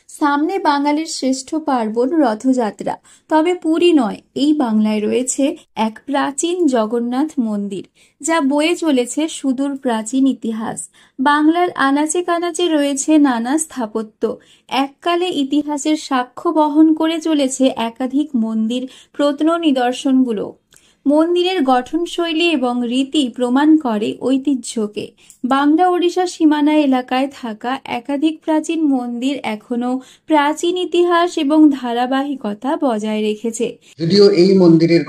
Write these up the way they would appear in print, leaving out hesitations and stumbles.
সামনে বাঙালির শ্রেষ্ঠ পার্বণ রথযাত্রা। তবে পুরী নয়, এই বাংলায় রয়েছে এক প্রাচীন জগন্নাথ মন্দির, যা বয়ে চলেছে সুদূর প্রাচীন ইতিহাস। বাংলার আনাচে কানাচে রয়েছে নানা স্থাপত্য। এককালে ইতিহাসের সাক্ষ্য বহন করে চলেছে একাধিক মন্দির প্রত্ননিদর্শনগুলো। মন্দিরের গঠনশৈলী এবং রীতি প্রমাণ করে ঐতিহ্যকে। বাংলা ওড়িশা সীমানা এলাকায় থাকা একাধিক প্রাচীন মন্দির এখনো প্রাচীন ইতিহাস এবং ধারাবাহিকতা বজায় রেখেছে। যদিও এই মন্দিরের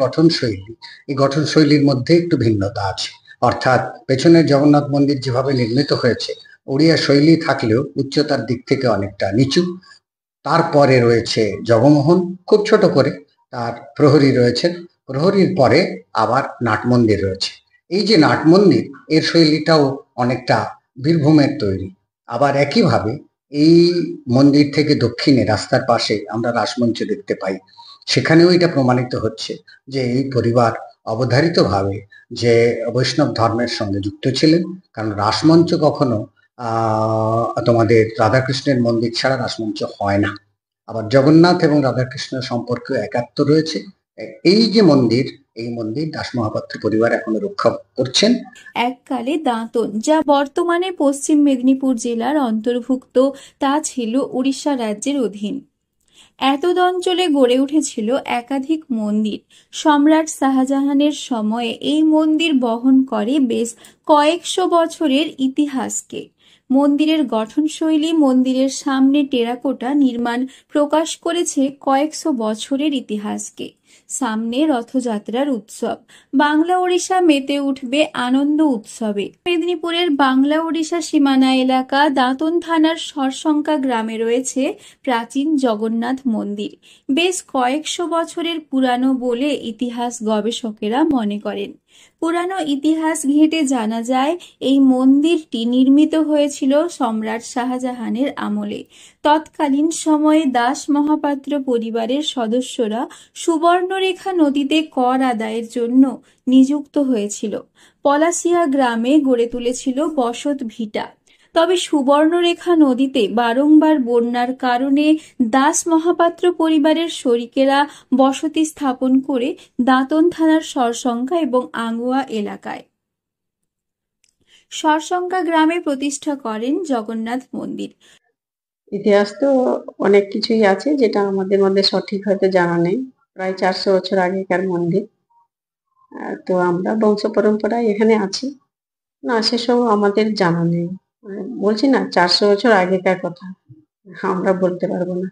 এই গঠনশৈলীর মধ্যে একটু ভিন্নতা আছে। অর্থাৎ পেছনের জগন্নাথ মন্দির যেভাবে নির্মিত হয়েছে ওড়িয়া শৈলী থাকলেও উচ্চতার দিক থেকে অনেকটা নিচু। তারপরে রয়েছে জগমোহন, খুব ছোট করে। তার প্রহরী রয়েছেন, প্রহরীর পরে আবার নাট মন্দির রয়েছে। এই যে নাট মন্দির, এর শৈলীটাও অনেকটা বীরভূমের তৈরি। আবার একইভাবে এই মন্দির থেকে দক্ষিণে রাস্তার পাশে আমরা রাসমঞ্চ দেখতে পাই। সেখানেও এটা প্রমাণিত হচ্ছে যে এই পরিবার অবধারিতভাবে যে বৈষ্ণব ধর্মের সঙ্গে যুক্ত ছিলেন, কারণ রাসমঞ্চ কখনো তোমাদের রাধাকৃষ্ণের মন্দির ছাড়া রাসমঞ্চ হয় না। আবার জগন্নাথ এবং রাধাকৃষ্ণের সম্পর্ক একাত্ম রয়েছে। এই যে মন্দির, এই মন্দির দাস মহাপাত্র পরিবার এখনো রক্ষা করছেন। এককালে দাঁতন, যা বর্তমানে পশ্চিম মেদিনীপুর জেলার অন্তর্ভুক্ত, তা ছিল উড়িষ্যা রাজ্যের অধীন। এতদ অঞ্চলে গড়ে উঠেছিল একাধিক মন্দির। সম্রাট শাহজাহানের সময়ে এই মন্দির বহন করে বেশ কয়েকশো বছরের ইতিহাসকে। মন্দিরের গঠনশৈলী, মন্দিরের সামনে টেরাকোটা নির্মাণ প্রকাশ করেছে কয়েকশো বছরের ইতিহাসকে। সামনে রথযাত্রার উৎসব, বাংলা ওড়িশা মেতে উঠবে আনন্দ উৎসবে। মেদিনীপুরের বাংলা ওড়িশা সীমানা এলাকা দাঁতন থানার সরসংকা গ্রামে রয়েছে প্রাচীন জগন্নাথ মন্দির। বেশ কয়েকশো বছরের পুরানো বলে ইতিহাস গবেষকেরা মনে করেন। পুরানো ইতিহাস ঘেঁটে জানা যায় এই মন্দিরটি নির্মিত হয়েছিল সম্রাট শাহজাহানের আমলে। তৎকালীন সময়ে দাস মহাপাত্র পরিবারের সদস্যরা সুবর্ণরেখা নদীতে কর আদায়ের জন্য নিযুক্ত হয়েছিল। পলাশিয়া গ্রামে গড়ে তুলেছিল বসত ভিটা। তবে সুবর্ণরেখা নদীতে বারংবার বন্যার কারণে দাস মহাপাত্র পরিবারের শরিকেরা বসতি স্থাপন করে দাঁতন থানার সরসংকা এবং আঙ্গুয়া এলাকায় সরসংকা গ্রামে প্রতিষ্ঠা করেন জগন্নাথ মন্দির। ইতিহাস তো অনেক কিছুই আছে, যেটা আমাদের মধ্যে সঠিক হয়তো জানা নেই। প্রায় 400 বছর আগেকার মন্দির। তো আমরা বংশ পরম্পরায় এখানে আছি না, সেসব আমাদের জানা নেই। বলছি না, 400 বছর আগেকার কথা আমরা বলতে পারবো না।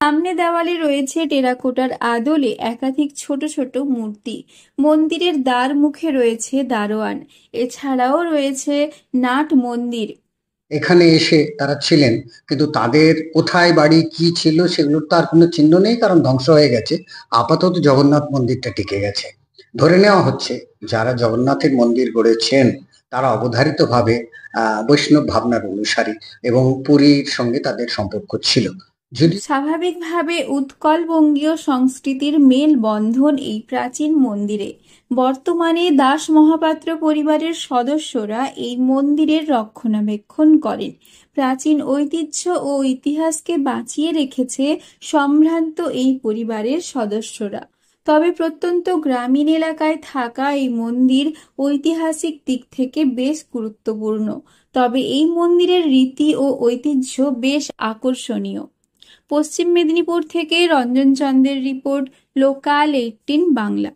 সামনে দেওয়ালে রয়েছে টেরাকোটার আদলে একাধিক ছোট ছোট মূর্তি। মন্দিরের দ্বার মুখে রয়েছে দারোয়ান। এছাড়াও রয়েছে নাট মন্দির। এখানে এসে তারা ছিলেন, কিন্তু তাদের কোথায় বাড়ি কি ছিল সেগুলোর তো আর কোনো চিহ্ন নেই, কারণ ধ্বংস হয়ে গেছে। আপাতত জগন্নাথ মন্দিরটা টিকে গেছে। ধরে নেওয়া হচ্ছে যারা জগন্নাথের মন্দির গড়েছেন তারা অবধারিতভাবে বৈষ্ণব ভাবনার অনুসারী এবং পুরীর সঙ্গে তাদের সম্পর্ক ছিল। স্বাভাবিকভাবে উৎকল বঙ্গীয় সংস্কৃতির মেল বন্ধন এই প্রাচীন মন্দিরে। বর্তমানে দাস মহাপাত্র পরিবারের সদস্যরা এই মন্দিরের রক্ষণাবেক্ষণ করেন। প্রাচীন ঐতিহ্য ও ইতিহাসকে বাঁচিয়ে রেখেছে সম্ভ্রান্ত এই পরিবারের সদস্যরা। তবে প্রত্যন্ত গ্রামীণ এলাকায় থাকা এই মন্দির ঐতিহাসিক দিক থেকে বেশ গুরুত্বপূর্ণ। তবে এই মন্দিরের রীতি ও ঐতিহ্য বেশ আকর্ষণীয়। পশ্চিম মেদিনীপুর থেকে রঞ্জন চন্দ্রের রিপোর্ট, লোকাল 18 বাংলা।